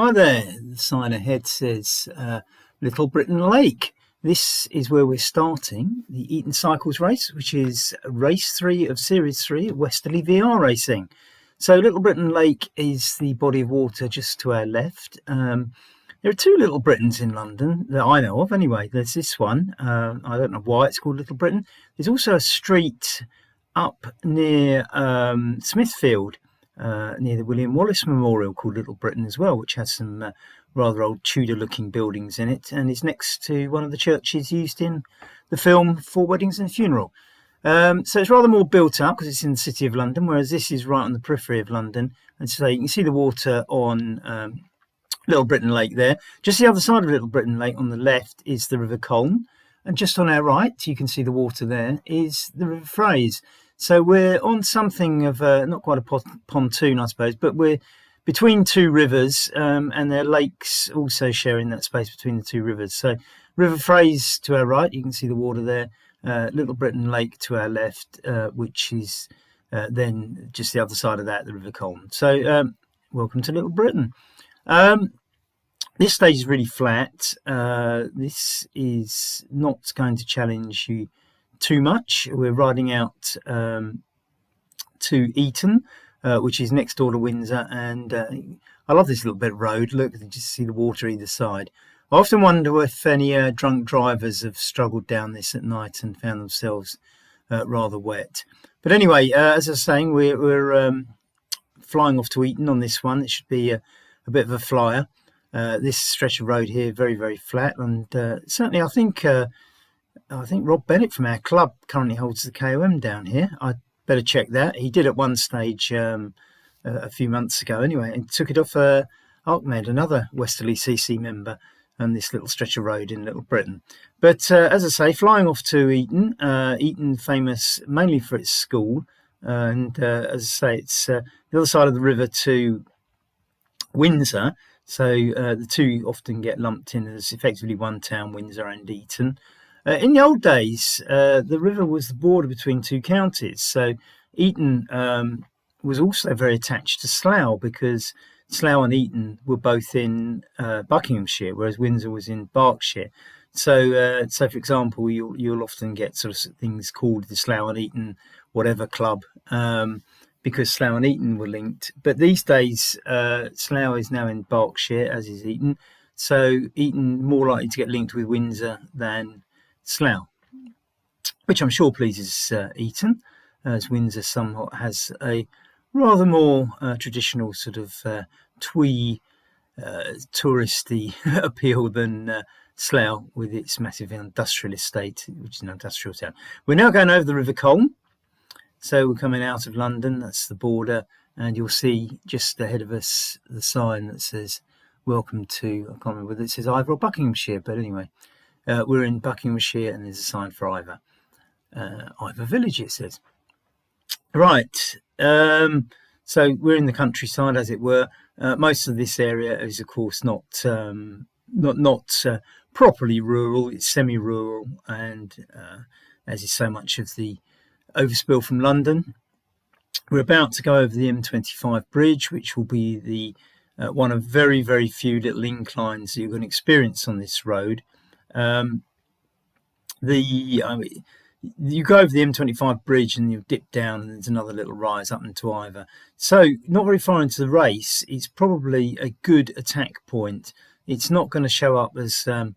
Hi there, the sign ahead says Little Britain Lake. This is where we're starting the Eton Cycles race, which is race 3 of series 3 at Westerley VR Racing. So Little Britain Lake is the body of water just to our left. There are two Little Britons in London that I know of anyway. There's this one, I don't know why it's called Little Britain. There's also a street up near Smithfield, near the William Wallace Memorial, called Little Britain as well, which has some rather old Tudor-looking buildings in it, and is next to one of the churches used in the film Four Weddings and a Funeral. So it's rather more built up because it's in the City of London, whereas this is right on the periphery of London. And so you can see the water on Little Britain Lake there. Just the other side of Little Britain Lake on the left is the River Colne, and just on our right, you can see the water there, is the River Fraze. So we're on something of not quite a pontoon, I suppose, but we're between two rivers, and there are lakes also sharing that space between the two rivers. So River Fraze to our right, you can see the water there. Little Britain Lake to our left, which is then just the other side of that, the River Colne. So welcome to Little Britain. This stage is really flat. This is not going to challenge you too much. We're riding out to Eton, which is next door to Windsor, and I love this little bit of road. Look, you just see the water either side. I often wonder if any drunk drivers have struggled down this at night and found themselves rather wet. But anyway, as I was saying, we're flying off to Eton on this one. It should be a bit of a flyer. This stretch of road here, very, very flat, and certainly I think Rob Bennett from our club currently holds the KOM down here. I'd better check that. He did at one stage a few months ago anyway, and took it off Ahmed, another Westerley CC member, on this little stretch of road in Little Britain. But as I say, flying off to Eton, Eton famous mainly for its school, and as I say, it's the other side of the river to Windsor. So the two often get lumped in as effectively one town, Windsor and Eton. In the old days, the river was the border between two counties. So Eton was also very attached to Slough, because Slough and Eton were both in Buckinghamshire, whereas Windsor was in Berkshire. So, for example, you'll often get sort of things called the Slough and Eton whatever club, because Slough and Eton were linked. But these days, Slough is now in Berkshire, as is Eton. So Eton more likely to get linked with Windsor than Slough, which I'm sure pleases Eton, as Windsor somewhat has a rather more traditional sort of twee touristy appeal than Slough, with its massive industrial estate, which is an industrial town. We're now going over the River Colne. So we're coming out of London, that's the border, and you'll see just ahead of us the sign that says, welcome to, I can't remember whether it says Ivor or Buckinghamshire, but anyway, we're in Buckinghamshire, and there's a sign for Ivor. Ivor Village, it says. Right, so we're in the countryside, as it were. Most of this area is, of course, not properly rural, it's semi-rural, and as is so much of the overspill from London. We're about to go over the M25 bridge, which will be the one of very, very few little inclines that you're going to experience on this road. You go over the M25 bridge and you dip down, and there's another little rise up into Ivor. So not very far into the race, it's probably a good attack point. It's not going to show up as a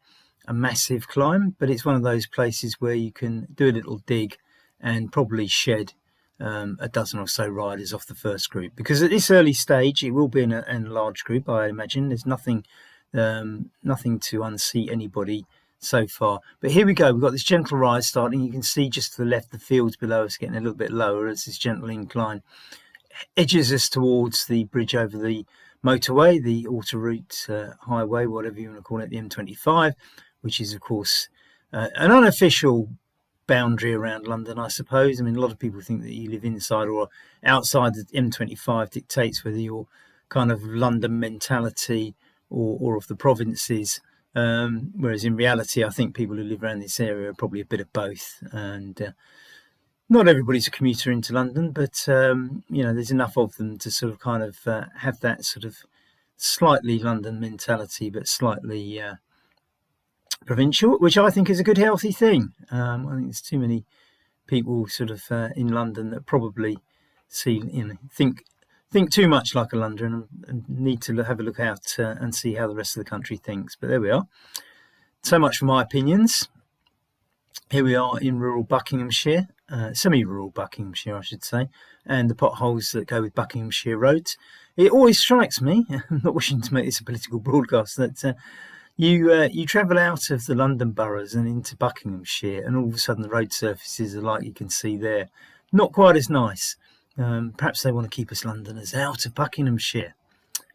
massive climb, but it's one of those places where you can do a little dig and probably shed a dozen or so riders off the first group, because at this early stage it will be in a large group, I imagine. There's nothing to unseat anybody so far, but here we go. We've got this gentle rise starting. You can see just to the left the fields below us getting a little bit lower as this gentle incline edges us towards the bridge over the motorway, the autoroute highway, whatever you want to call it, the M25, which is of course an unofficial boundary around London, I suppose. I mean, a lot of people think that you live inside or outside the M25 dictates whether you're kind of London mentality or of the provinces, whereas in reality I think people who live around this area are probably a bit of both, and not everybody's a commuter into London, but there's enough of them to sort of kind of have that sort of slightly London mentality, but slightly provincial, which I think is a good, healthy thing. I think there's too many people sort of in London that probably think too much like a Londoner and need to have a look out and see how the rest of the country thinks. But there we are. So much for my opinions. Here we are in rural Buckinghamshire, semi-rural Buckinghamshire, I should say, and the potholes that go with Buckinghamshire roads. It always strikes me, I'm not wishing to make this a political broadcast, that you travel out of the London boroughs and into Buckinghamshire, and all of a sudden the road surfaces are like you can see there. Not quite as nice. Perhaps they want to keep us Londoners out of Buckinghamshire.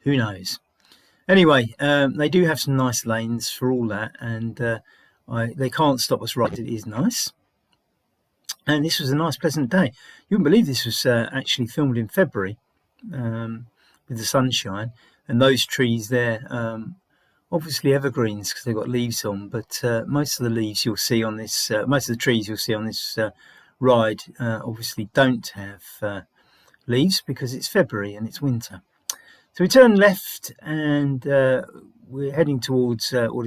Who knows? Anyway, they do have some nice lanes for all that, and they can't stop us right. It is nice. And this was a nice, pleasant day. You wouldn't believe this was actually filmed in February with the sunshine. And those trees there, obviously evergreens because they've got leaves on, but most of the leaves you'll see on this, most of the trees you'll see on this ride obviously don't have leaves because it's February and it's winter. So we turn left and we're heading towards what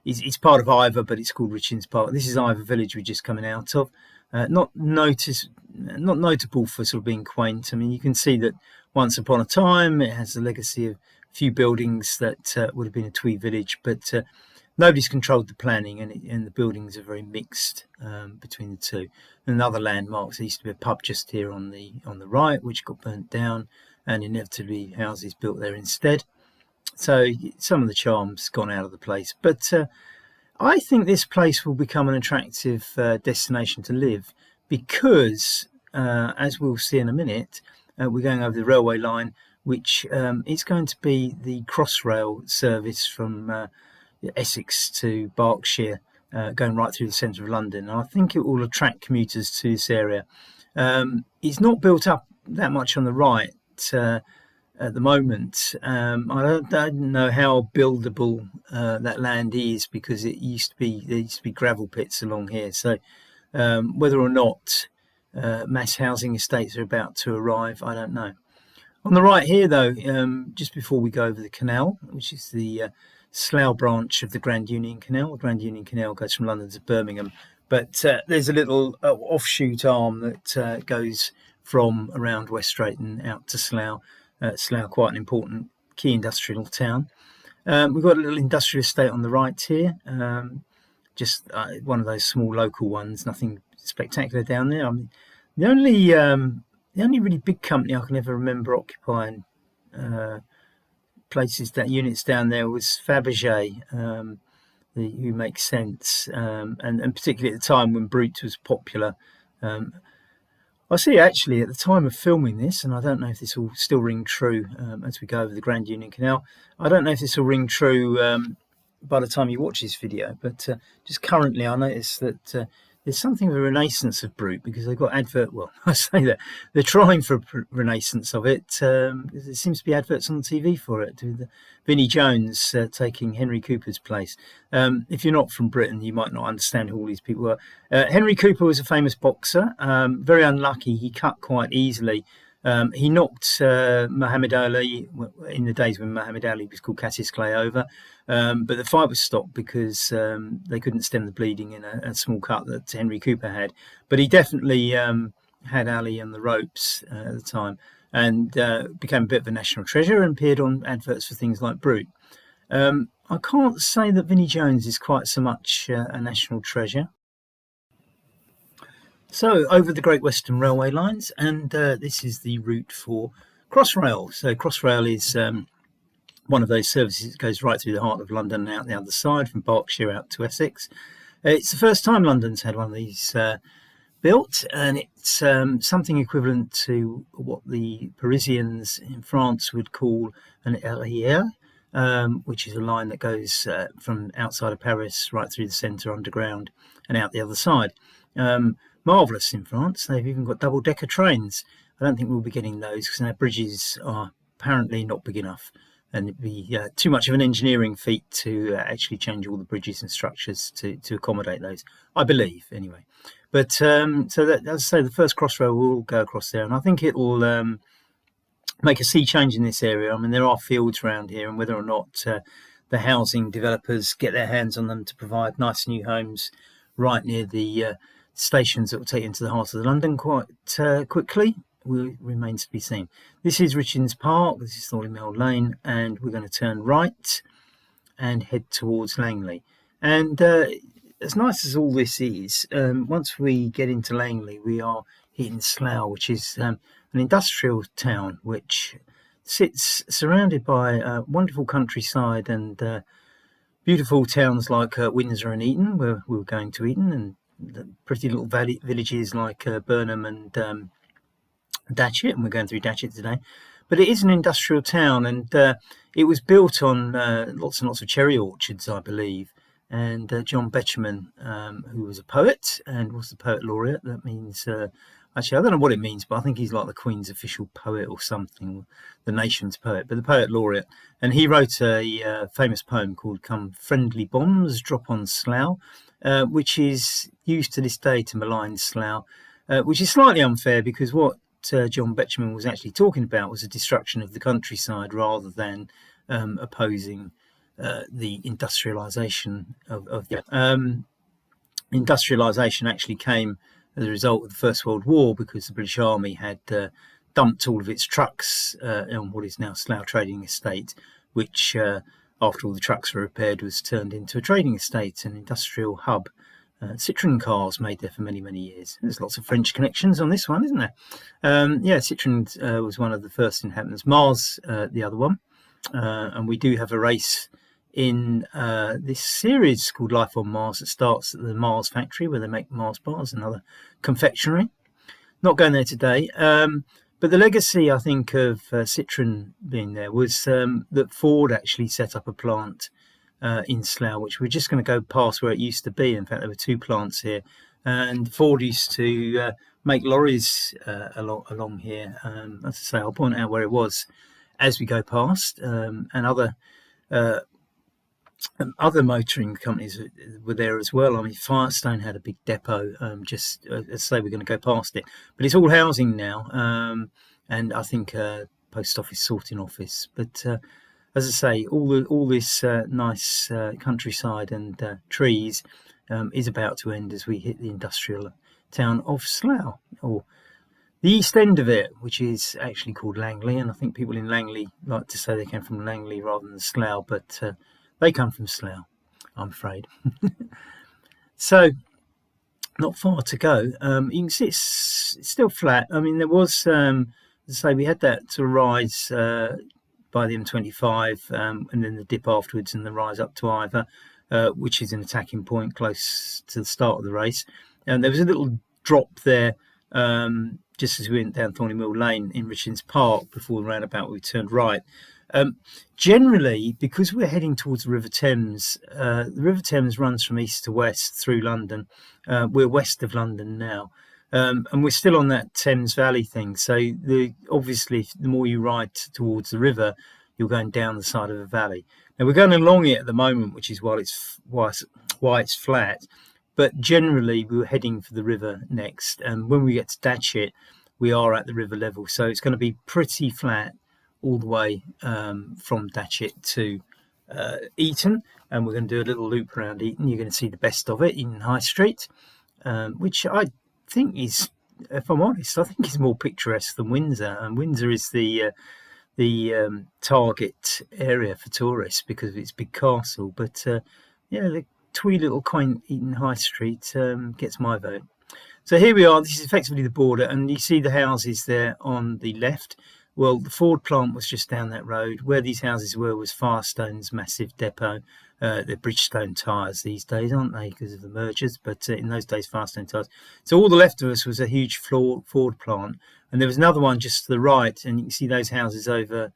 it's part of Ivor, but it's called Richings Park. This is Ivor Village we're just coming out of. Not notable for sort of being quaint. I mean, you can see that once upon a time it has the legacy of a few buildings that would have been a Tweed village, but nobody's controlled the planning, and the buildings are very mixed between the two. And other landmarks, there used to be a pub just here on the right, which got burnt down, and inevitably houses built there instead. So some of the charm's gone out of the place. But I think this place will become an attractive destination to live because, as we'll see in a minute, we're going over the railway line, which is going to be the Crossrail service from Essex to Berkshire, going right through the centre of London. And I think it will attract commuters to this area. It's not built up that much on the right at the moment. I don't know how buildable that land is because there used to be gravel pits along here. So whether or not mass housing estates are about to arrive, I don't know. On the right here, though, just before we go over the canal, which is the Slough branch of the Grand Union Canal. The Grand Union Canal goes from London to Birmingham, but there's a little offshoot arm that goes from around West Drayton out to Slough. Slough, quite an important key industrial town. We've got a little industrial estate on the right here, just one of those small local ones, nothing spectacular down there. I mean, the only really big company I can ever remember occupying units down there was Fabergé, who makes sense, and particularly at the time when Brute was popular. I see actually at the time of filming this, and I don't know if this will still ring true as we go over the Grand Union Canal. I don't know if this will ring true by the time you watch this video, but just currently I notice that there's something of a renaissance of Brute because they've got I say that they're trying for a renaissance of it. There seems to be adverts on TV for it, with Vinnie Jones taking Henry Cooper's place. If you're not from Britain, you might not understand who all these people were. Henry Cooper was a famous boxer, very unlucky. He cut quite easily. He knocked Muhammad Ali in the days when Muhammad Ali was called Cassius Clay over, but the fight was stopped because they couldn't stem the bleeding in a small cut that Henry Cooper had. But he definitely had Ali on the ropes at the time, and became a bit of a national treasure and appeared on adverts for things like Brute. I can't say that Vinnie Jones is quite so much a national treasure. So over the Great Western Railway lines, and this is the route for Crossrail. So Crossrail is one of those services that goes right through the heart of London and out the other side from Berkshire out to Essex. It's the first time London's had one of these built, and it's something equivalent to what the Parisians in France would call an RER, which is a line that goes from outside of Paris right through the centre underground and out the other side. Marvellous in France. They've even got double-decker trains. I don't think we'll be getting those because our bridges are apparently not big enough, and it'd be too much of an engineering feat to actually change all the bridges and structures to accommodate those, I believe, anyway. But so that, as I say, the first Crossrail will go across there, and I think it'll make a sea change in this area. I mean, there are fields around here, and whether or not the housing developers get their hands on them to provide nice new homes right near the stations that will take you into the heart of London quite quickly remains to be seen. This is Richards Park, this is Thornley Mill Lane, and we're going to turn right and head towards Langley. And as nice as all this is, once we get into Langley, we are hitting Slough, which is an industrial town which sits surrounded by a wonderful countryside and beautiful towns like Windsor and Eton, where we were going to Eton, and the pretty little villages like Burnham and Datchet, and we're going through Datchet today. But it is an industrial town, and it was built on lots and lots of cherry orchards, I believe. And John Betjeman, who was a poet and was the poet laureate, that means, actually, I don't know what it means, but I think he's like the Queen's official poet or something, the nation's poet, but the poet laureate. And he wrote a famous poem called Come Friendly Bombs Drop on Slough, which is used to this day to malign Slough, which is slightly unfair because what John Betjeman was actually talking about was the destruction of the countryside rather than opposing the industrialisation of industrialisation actually came as a result of the First World War, because the British Army had dumped all of its trucks on what is now Slough Trading Estate, which after all the trucks were repaired was turned into a trading estate, an industrial hub. Citroën cars made there for many, many years. There's lots of French connections on this one, isn't there? Citroën was one of the first inhabitants. Mars, the other one. And we do have a race in this series called Life on Mars that starts at the Mars factory where they make Mars bars, another confectionery. Not going there today. But the legacy, I think, of Citroën being there was that Ford actually set up a plant in Slough, which we're just going to go past where it used to be. In fact, there were two plants here, and Ford used to make lorries along here. As I say, I'll point out where it was as we go past, and other motoring companies were there as well. I mean, Firestone had a big depot. Just as I say, we're going to go past it, but it's all housing now, and I think post office sorting office. But as I say, all this nice countryside and trees is about to end as we hit the industrial town of Slough, or the east end of it, which is actually called Langley. And I think people in Langley like to say they came from Langley rather than Slough, but they come from Slough, I'm afraid. So, not far to go. You can see it's still flat. I mean, there was, as I say, we had that sort of rise by the M25, and then the dip afterwards and the rise up to Ivor, which is an attacking point close to the start of the race. And there was a little drop there just as we went down Thornley Mill Lane in Richards Park before the roundabout we turned right. Generally, because we're heading towards the River Thames, the River Thames runs from east to west through London. We're west of London now. And we're still on that Thames Valley thing. So obviously, the more you ride towards the river, you're going down the side of a valley. Now, we're going along it at the moment, which is why it's flat. But generally, we were heading for the river next. And when we get to Datchet, we are at the river level. So it's going to be pretty flat all the way from Datchet to Eton. And we're going to do a little loop around Eton. You're going to see the best of it in High Street, which I think is, if I'm honest, I think is more picturesque than Windsor. And Windsor is the target area for tourists because of its big castle. But the twee little quaint Eton High Street gets my vote. So here we are. This is effectively the border, and you see the houses there on the left. Well, the Ford plant was just down that road. Where these houses were was Firestone's massive depot. They're Bridgestone tyres these days, aren't they, because of the mergers? But in those days, Firestone tyres. So all the left of us was a huge Ford plant. And there was another one just to the right, and you can see those houses over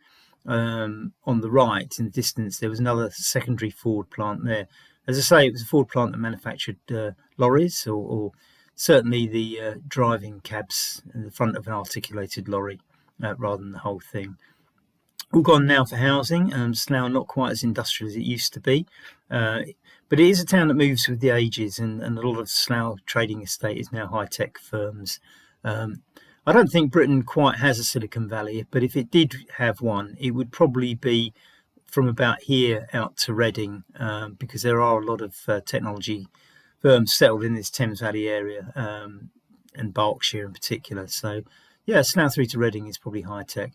on the right in the distance. There was another secondary Ford plant there. As I say, it was a Ford plant that manufactured lorries, or certainly the driving cabs in the front of an articulated lorry, rather than the whole thing. All gone now for housing. Slough not quite as industrial as it used to be, but it is a town that moves with the ages, and a lot of Slough trading estate is now high-tech firms. I don't think Britain quite has a Silicon Valley, but if it did have one, it would probably be from about here out to Reading, because there are a lot of technology firms settled in this Thames Valley area, and Berkshire in particular. So, yeah, Slough through to Reading is probably high tech.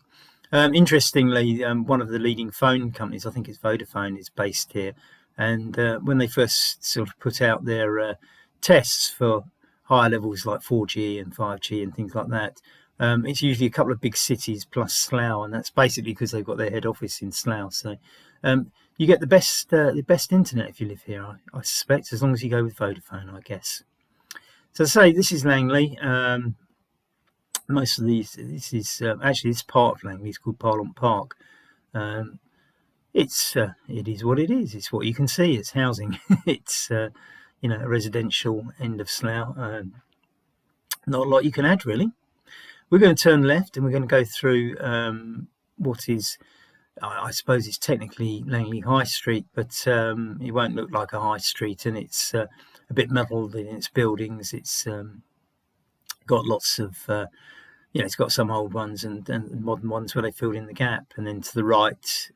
Interestingly, one of the leading phone companies, I think it's Vodafone, is based here. And when they first sort of put out their tests for higher levels like 4G and 5G and things like that, it's usually a couple of big cities plus Slough, and that's basically because they've got their head office in Slough. So you get the best internet if you live here, I suspect, as long as you go with Vodafone, I guess. So, as I say, this is Langley. Most of these, this is actually this part of Langley is called Parliament Park. It is what it is. It's what you can see. It's housing. It's a residential end of Slough. Not a lot you can add, really. We're going to turn left and we're going to go through what is, I suppose it's technically Langley High Street, but it won't look like a high street, and it's a bit muddled in its buildings. It's got lots of, it's got some old ones and modern ones where they filled in the gap. And then to the right,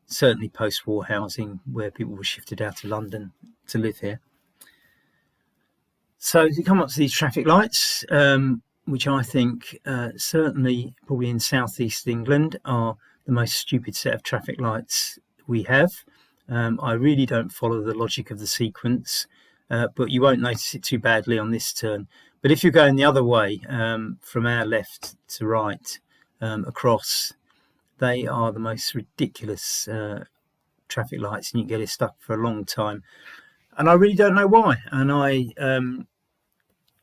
certainly post-war housing where people were shifted out of London to live here. So you come up to these traffic lights, which I think certainly probably in southeast England are the most stupid set of traffic lights we have. I really don't follow the logic of the sequence, but you won't notice it too badly on this turn. But if you're going the other way, from our left to right, across, they are the most ridiculous traffic lights, and you get it stuck for a long time. And I really don't know why. And I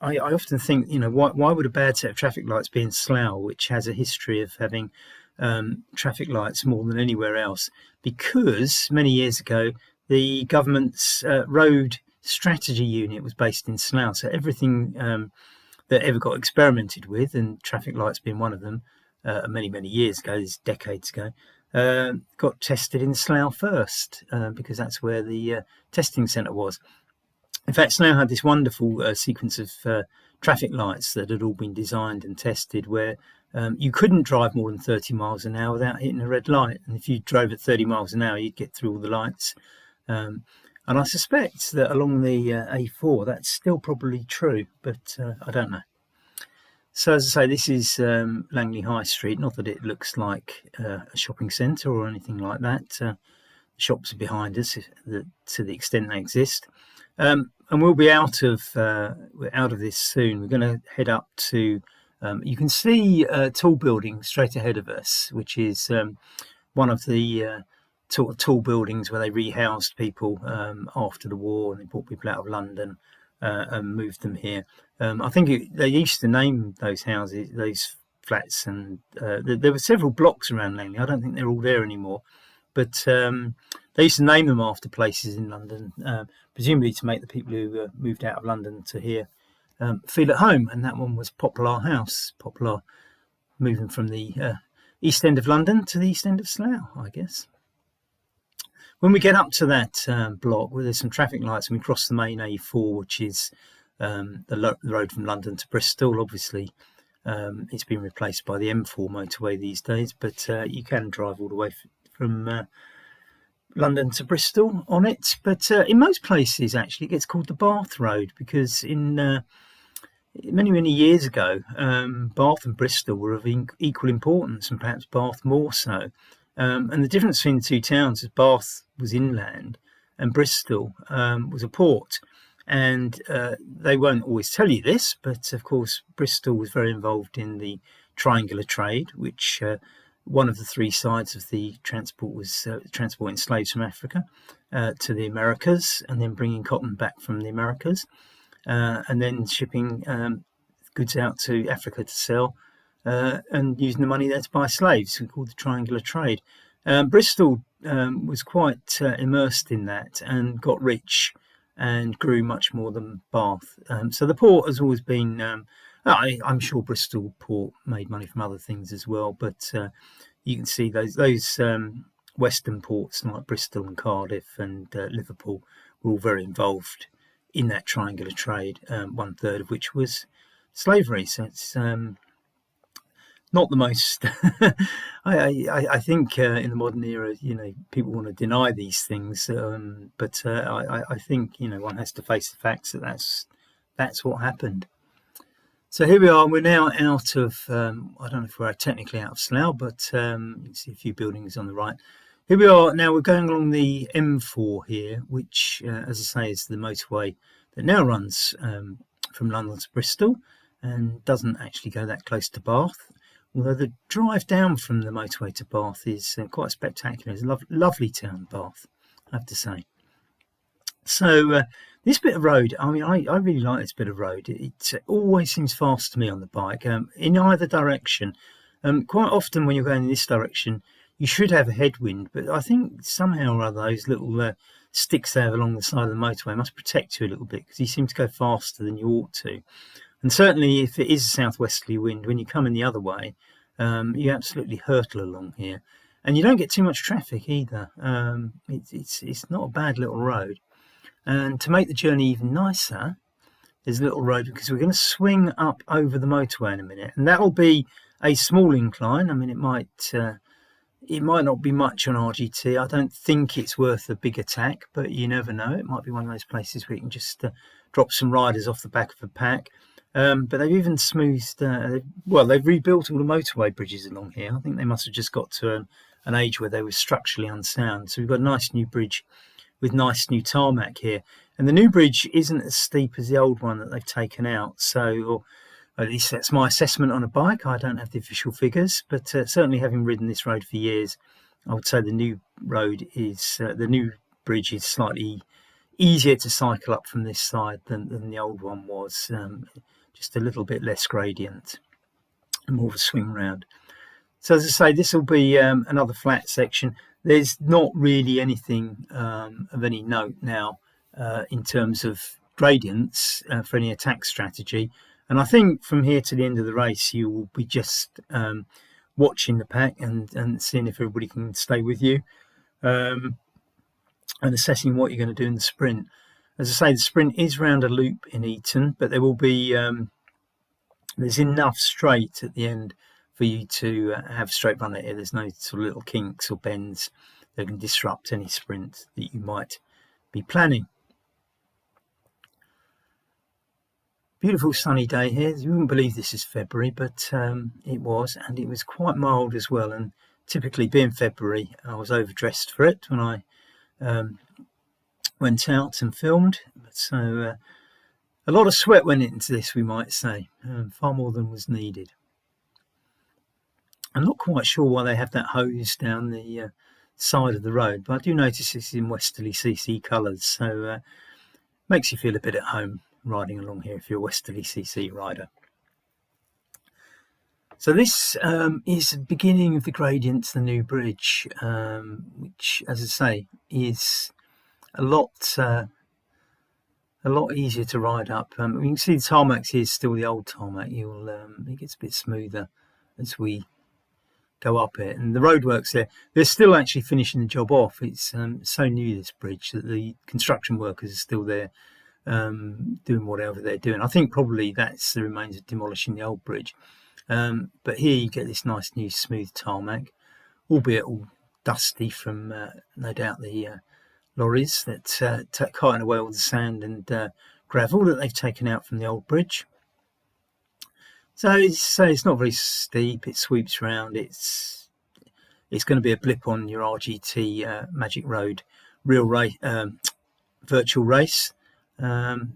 often think, why would a bad set of traffic lights be in Slough, which has a history of having traffic lights more than anywhere else? Because many years ago, the government's road strategy unit was based in Slough. So everything that ever got experimented with, and traffic lights being one of them, many, many years ago, this is decades ago, got tested in Slough first, because that's where the testing centre was. In fact, Slough had this wonderful sequence of traffic lights that had all been designed and tested where you couldn't drive more than 30 miles an hour without hitting a red light. And if you drove at 30 miles an hour, you'd get through all the lights. And I suspect that along the A4, that's still probably true, but I don't know. So, as I say, this is Langley High Street. Not that it looks like a shopping centre or anything like that. Shops are behind us to the extent they exist. And we'll be out of this soon. We're going to head up to, you can see a tall building straight ahead of us, which is one of the tall buildings where they rehoused people after the war, and they brought people out of London and moved them here. I think they used to name those houses, those flats, and there were several blocks around Langley. I don't think they're all there anymore. But they used to name them after places in London, presumably to make the people who moved out of London to here feel at home. And that one was Poplar House. Poplar, moving from the east end of London to the east end of Slough, I guess. When we get up to that block where there's some traffic lights and we cross the main A4, which is the road from London to Bristol, obviously it's been replaced by the M4 motorway these days, but you can drive all the way from London to Bristol on it. But in most places, actually, it gets called the Bath Road because in many, many years ago, Bath and Bristol were of equal importance, and perhaps Bath more so. And the difference between the two towns is Bath was inland and Bristol was a port. And they won't always tell you this, but of course, Bristol was very involved in the triangular trade, which one of the three sides of the transport was transporting slaves from Africa to the Americas, and then bringing cotton back from the Americas, and then shipping goods out to Africa to sell, and using the money there to buy slaves, called the triangular trade. Bristol was quite immersed in that and got rich and grew much more than Bath. So the port has always been... I'm sure Bristol Port made money from other things as well, but you can see those western ports like Bristol and Cardiff and Liverpool were all very involved in that triangular trade, 1/3 of which was slavery. So it's not the most. I think in the modern era, people want to deny these things, but I think one has to face the facts that that's what happened. So here we are. We're now out of. I don't know if we're technically out of Slough, but you can see a few buildings on the right. Here we are. Now we're going along the M4 here, which, as I say, is the motorway that now runs from London to Bristol and doesn't actually go that close to Bath. Although the drive down from the motorway to Bath is quite spectacular. It's a lovely town, Bath, I have to say. So this bit of road, I mean, I really like this bit of road. It always seems fast to me on the bike, in either direction. Quite often when you're going in this direction, you should have a headwind, but I think somehow or other those little sticks they have along the side of the motorway must protect you a little bit, because you seem to go faster than you ought to. And certainly if it is a southwesterly wind, when you come in the other way, you absolutely hurtle along here. And you don't get too much traffic either. It's not a bad little road. And to make the journey even nicer, there's a little road, because we're going to swing up over the motorway in a minute. And that'll be a small incline. I mean, it might not be much on RGT. I don't think it's worth a big attack, but you never know. It might be one of those places where you can just drop some riders off the back of a pack. But they've even smoothed, they've rebuilt all the motorway bridges along here. I think they must have just got to an age where they were structurally unsound. So we've got a nice new bridge with nice new tarmac here. And the new bridge isn't as steep as the old one that they've taken out. So, or at least that's my assessment on a bike. I don't have the official figures, but certainly having ridden this road for years, I would say the new bridge is slightly easier to cycle up from this side than the old one was. Just a little bit less gradient and more of a swing round. So as I say, this will be another flat section. There's not really anything of any note now in terms of gradients for any attack strategy. And I think from here to the end of the race, you will be just watching the pack and seeing if everybody can stay with you, and assessing what you're going to do in the sprint. As I say, the sprint is round a loop in Eton, but there will be there's enough straight at the end for you to have straight run here. There's no sort of little kinks or bends that can disrupt any sprint that you might be planning. Beautiful sunny day here. You wouldn't believe this is February, but it was, and it was quite mild as well. And typically, being February, I was overdressed for it when I went out and filmed. So a lot of sweat went into this, we might say, far more than was needed. I'm not quite sure why they have that hose down the side of the road, but I do notice it's in Westerly CC colours, so makes you feel a bit at home riding along here if you're a Westerly CC rider. So this is the beginning of the gradient to the new bridge, which, as I say, is a lot easier to ride up. You can see the tarmac here is still the old tarmac. It gets a bit smoother as we go up it, and the roadworks they're still actually finishing the job off. It's so new, this bridge, that the construction workers are still there doing whatever they're doing. I think probably that's the remains of demolishing the old bridge, but here you get this nice new smooth tarmac, albeit all dusty from no doubt the lorries that carting away all the sand and gravel that they've taken out from the old bridge. So it's not very steep. It sweeps round. It's going to be a blip on your RGT Magic Road virtual race, and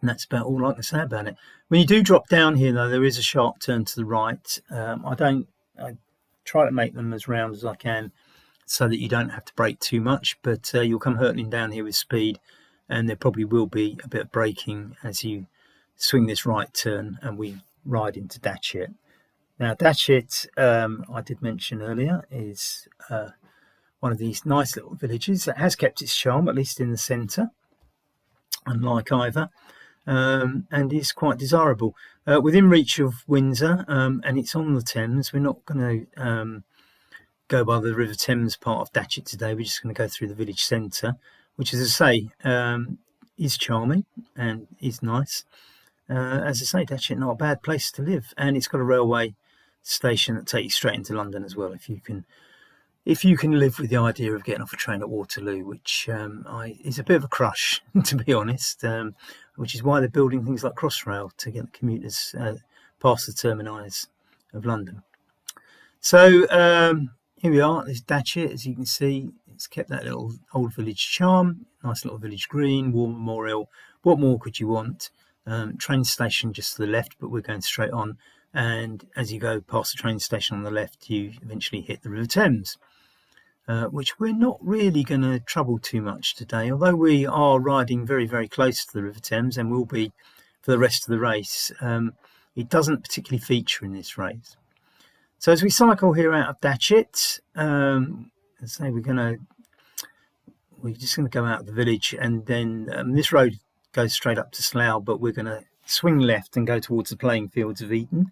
that's about all I can say about it. When you do drop down here, though, there is a sharp turn to the right. I try to make them as round as I can so that you don't have to brake too much, but you'll come hurtling down here with speed, and there probably will be a bit of braking as you swing this right turn and we ride into Datchet. Now Datchet, I did mention earlier, is one of these nice little villages that has kept its charm, at least in the centre, unlike Ivor, and is quite desirable. Within reach of Windsor, and it's on the Thames. We're not going to go by the River Thames part of Datchet today. We're just going to go through the village centre, which, as I say, is charming and is nice. As I say, Datchet not a bad place to live, and it's got a railway station that takes you straight into London as well. If you can live with the idea of getting off a train at Waterloo, which is a bit of a crush, to be honest, which is why they're building things like Crossrail to get the commuters past the termini of London. So here we are. There's Datchet, as you can see. It's kept that little old village charm, nice little village green, war memorial. What more could you want? Train station just to the left, but we're going straight on. And as you go past the train station on the left, you eventually hit the River Thames, which we're not really going to trouble too much today, although we are riding very, very close to the River Thames and will be for the rest of the race. It doesn't particularly feature in this race. So as we cycle here out of Datchet, let's say we're just going to go out of the village, and then this road goes straight up to Slough, but we're going to swing left and go towards the playing fields of Eton.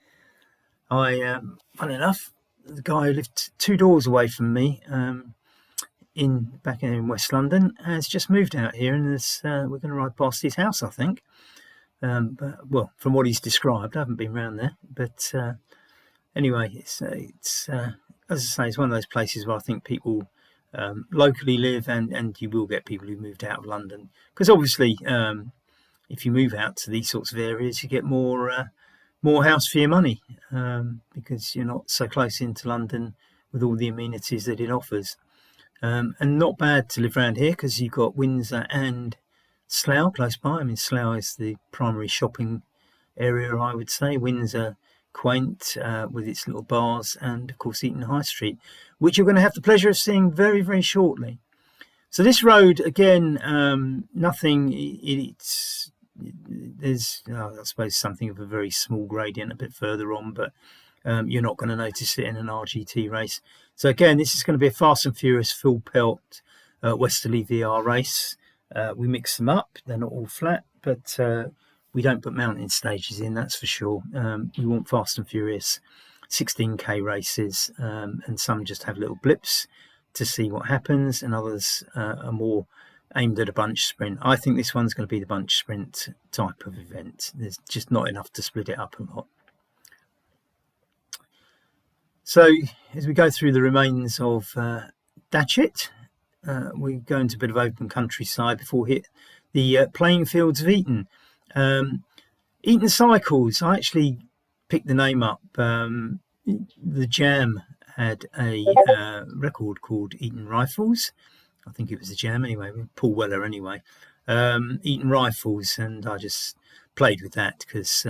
Funny enough, the guy who lived 2 doors away from me back in West London has just moved out here, and we're going to ride past his house, I think. But, well, from what he's described, I haven't been round there, but anyway, it's as I say, it's one of those places where I think people locally live, and you will get people who moved out of London, because obviously if you move out to these sorts of areas, you get more house for your money, because you're not so close into London with all the amenities that it offers. And not bad to live around here, because you've got Windsor and Slough close by. I mean, Slough is the primary shopping area, I would say. Windsor, quaint, with its little bars, and of course Eton High Street, which you're going to have the pleasure of seeing very, very shortly. So this road, again, nothing, there's I suppose something of a very small gradient a bit further on, but you're not going to notice it in an RGT race. So again, this is going to be a fast and furious full pelt Westerley VR race. We mix them up, they're not all flat, but we don't put mountain stages in, that's for sure. We want fast and furious 16k races, and some just have little blips to see what happens, and others are more aimed at a bunch sprint. I think this one's going to be the bunch sprint type of event. There's just not enough to split it up a lot. So as we go through the remains of Datchet, we go into a bit of open countryside before we hit the playing fields of Eton. Eton Cycles, I actually picked the name up. The Jam had a record called Eton Rifles. I think it was the Jam anyway, Paul Weller anyway. Eton Rifles, and I just played with that because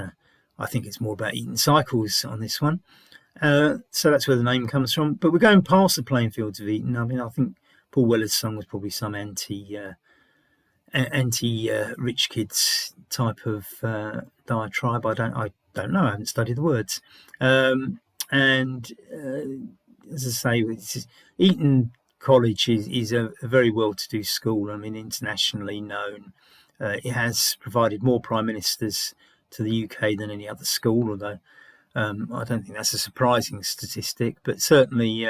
I think it's more about Eton Cycles on this one. So that's where the name comes from. But we're going past the playing fields of Eton. I mean, I think Paul Weller's song was probably some anti-rich kids type of diatribe. I don't know. I haven't studied the words. And as I say, Eton College is a very well-to-do school. I mean, internationally known. It has provided more prime ministers to the UK than any other school, although I don't think that's a surprising statistic. But certainly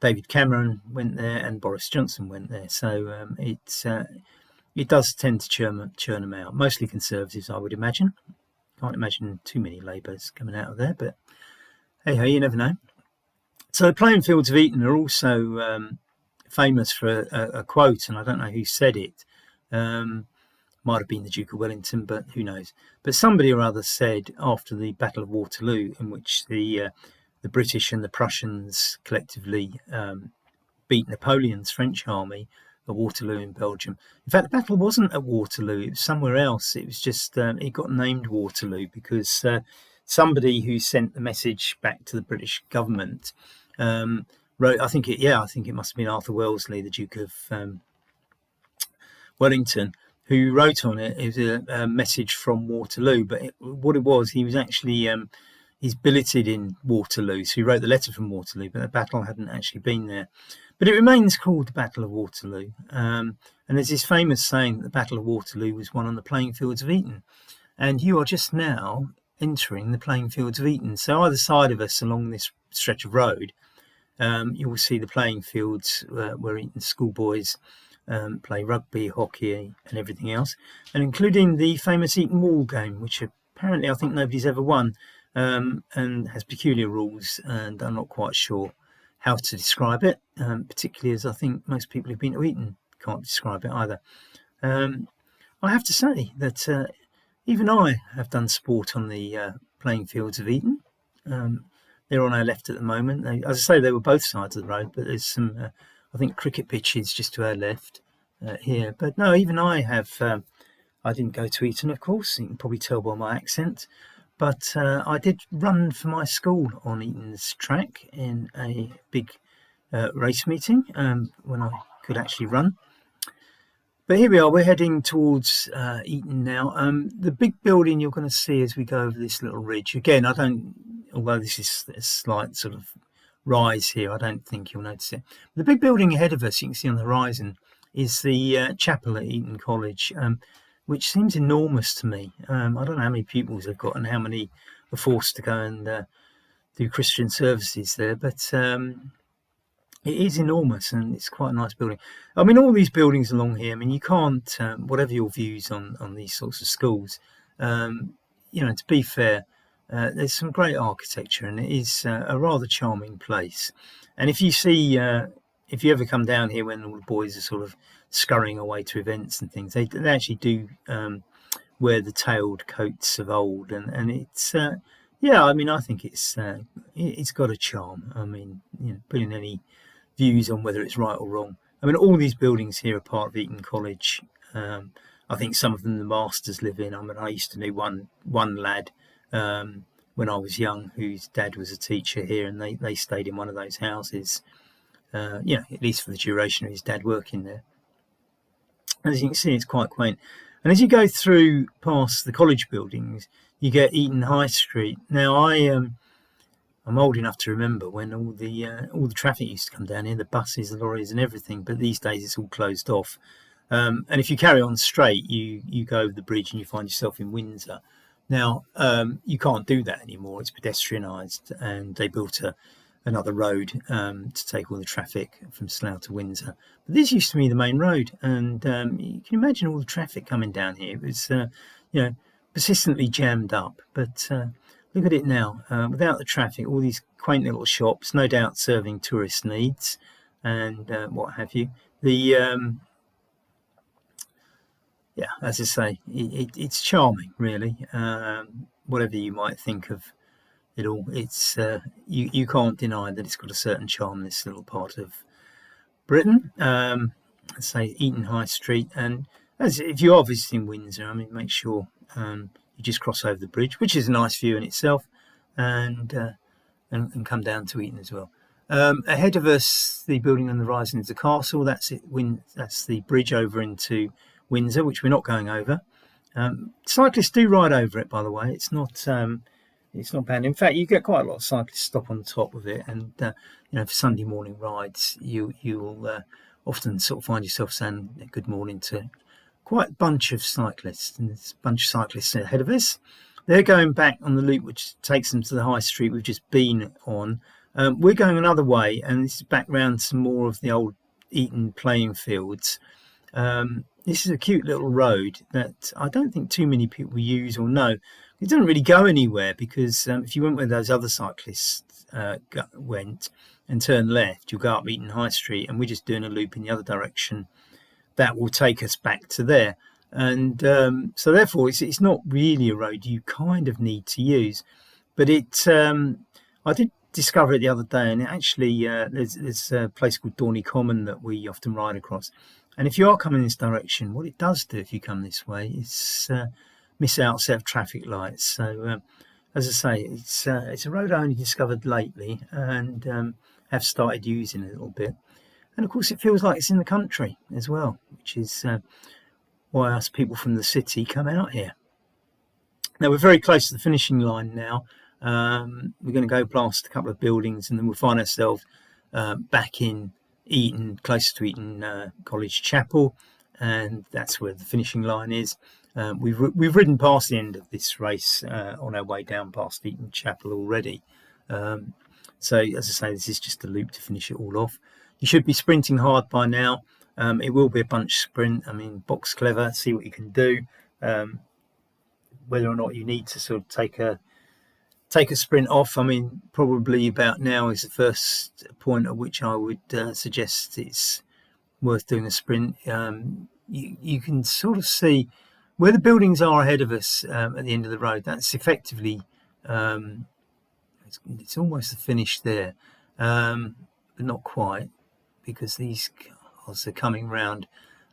David Cameron went there and Boris Johnson went there. So it does tend to churn them out. Mostly Conservatives, I would imagine. Can't imagine too many Labours coming out of there, but hey, you never know. So the playing fields of Eton are also famous for a quote, and I don't know who said it. Might have been the Duke of Wellington, but who knows. But somebody or other said after the Battle of Waterloo, in which the British and the Prussians collectively beat Napoleon's French army at Waterloo in Belgium. In fact, the battle wasn't at Waterloo, it was somewhere else. It was just, it got named Waterloo because somebody who sent the message back to the British government wrote, I think it must have been Arthur Wellesley, the Duke of Wellington, who wrote on it. It was a message from Waterloo, but what it was, he was actually, he's billeted in Waterloo, so he wrote the letter from Waterloo, but the battle hadn't actually been there. But it remains called the Battle of Waterloo. And there's this famous saying that the Battle of Waterloo was won on the playing fields of Eton. And you are just now entering the playing fields of Eton. So either side of us along this stretch of road, you will see the playing fields where Eton schoolboys play rugby, hockey and everything else. And including the famous Eton Wall game, which apparently I think nobody's ever won, and has peculiar rules, and I'm not quite sure how to describe it, particularly as I think most people who've been to Eton can't describe it either. I have to say that even I have done sport on the playing fields of Eton. They're on our left at the moment. As I say, they were both sides of the road, but there's some, I think, cricket pitches just to our left here. But no, even I have. I didn't go to Eton, of course. You can probably tell by my accent. But I did run for my school on Eton's track in a big race meeting when I could actually run. But here we are, we're heading towards Eton now. The big building you're going to see as we go over this little ridge, again, although this is a slight sort of rise here, I don't think you'll notice it. The big building ahead of us, you can see on the horizon, is the chapel at Eton College, which seems enormous to me. I don't know how many pupils they've got and how many are forced to go and do Christian services there, but it is enormous, and it's quite a nice building. I mean, all these buildings along here, I mean, you can't, whatever your views on these sorts of schools, to be fair, there's some great architecture, and it is a rather charming place. And if you ever come down here when all the boys are sort of scurrying away to events and things, they actually do wear the tailed coats of old, and it's I mean, I think it's got a charm. I mean, putting any views on whether it's right or wrong. I mean, all these buildings here are part of Eton College. I think some of them the masters live in. I mean, I used to know one lad when I was young whose dad was a teacher here, and they stayed in one of those houses, at least for the duration of his dad working there. As you can see, it's quite quaint. And as you go through past the college buildings, you get Eton High Street. Now, I'm old enough to remember when all the traffic used to come down here, the buses, the lorries and everything, but these days it's all closed off. And if you carry on straight, you go over the bridge and you find yourself in Windsor. Now, you can't do that anymore. It's pedestrianised, and they built another road to take all the traffic from Slough to Windsor. But this used to be the main road, and you can imagine all the traffic coming down here. It was, persistently jammed up, but look at it now, without the traffic, all these quaint little shops, no doubt serving tourist needs and what have you. As I say, it's charming, really. Whatever you might think of it all, it's you can't deny that it's got a certain charm, this little part of Britain. Let's say Eton High Street, and if you are visiting Windsor, I mean, make sure you just cross over the bridge, which is a nice view in itself, and come down to Eton as well. Ahead of us, the building on the horizon is the castle. That's it. That's the bridge over into Windsor, which we're not going over. Cyclists do ride over it, by the way. It's not bad. In fact, you get quite a lot of cyclists stop on the top of it, and for Sunday morning rides, you'll often sort of find yourself saying good morning to quite a bunch of cyclists, and there's a bunch of cyclists ahead of us. They're going back on the loop which takes them to the high street we've just been on. We're going another way, and this is back round some more of the old Eton playing fields. This is a cute little road that I don't think too many people use or know. It doesn't really go anywhere, because if you went where those other cyclists went and turn left, you'll go up Eton High Street, and we're just doing a loop in the other direction that will take us back to there. And so therefore it's not really a road you kind of need to use. But I did discover it the other day, and it actually there's a place called Dorney Common that we often ride across. And if you are coming this direction, what it does do if you come this way is miss out a set of traffic lights. So as I say, it's a road I only discovered lately, and have started using a little bit. And of course, it feels like it's in the country as well, which is why us people from the city come out here. Now, we're very close to the finishing line now. We're going to go past a couple of buildings, and then we'll find ourselves back in Eton, close to Eton College Chapel, and that's where the finishing line is. We've ridden past the end of this race on our way down past Eton Chapel already. So, as I say, this is just a loop to finish it all off. You should be sprinting hard by now. It will be a bunch sprint. I mean, box clever, see what you can do. whether or not you need to sort of take a sprint off. I mean, probably about now is the first point at which I would suggest it's worth doing a sprint. You can sort of see where the buildings are ahead of us at the end of the road. That's effectively it's almost the finish there, but not quite, because these cars are coming round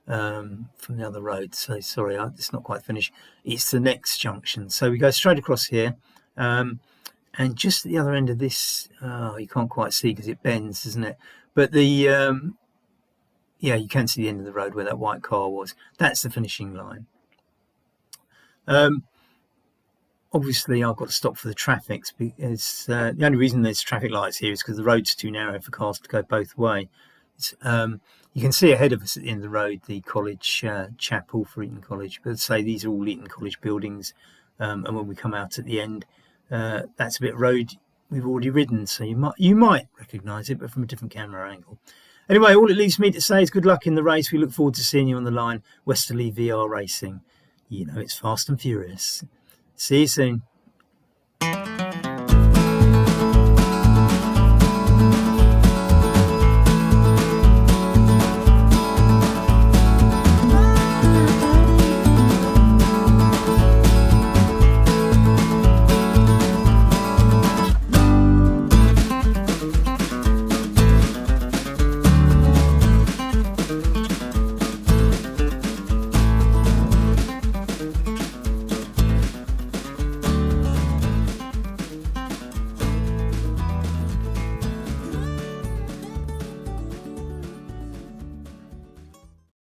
from the other road. So sorry, it's not quite finished. It's the next junction. So we go straight across here. And just at the other end of this, you can't quite see because it bends, doesn't it? But yeah, you can see the end of the road where that white car was. That's the finishing line. Obviously, I've got to stop for the traffic, because the only reason there's traffic lights here is because the road's too narrow for cars to go both ways. You can see ahead of us at the end of the road the college chapel for Eton College. But I'd say these are all Eton College buildings. And when we come out at the end, that's a bit of road we've already ridden, so you might recognise it, but from a different camera angle. Anyway, all it leaves me to say is good luck in the race. We look forward to seeing you on the line. Westerley VR Racing. You know it's fast and furious. See you soon.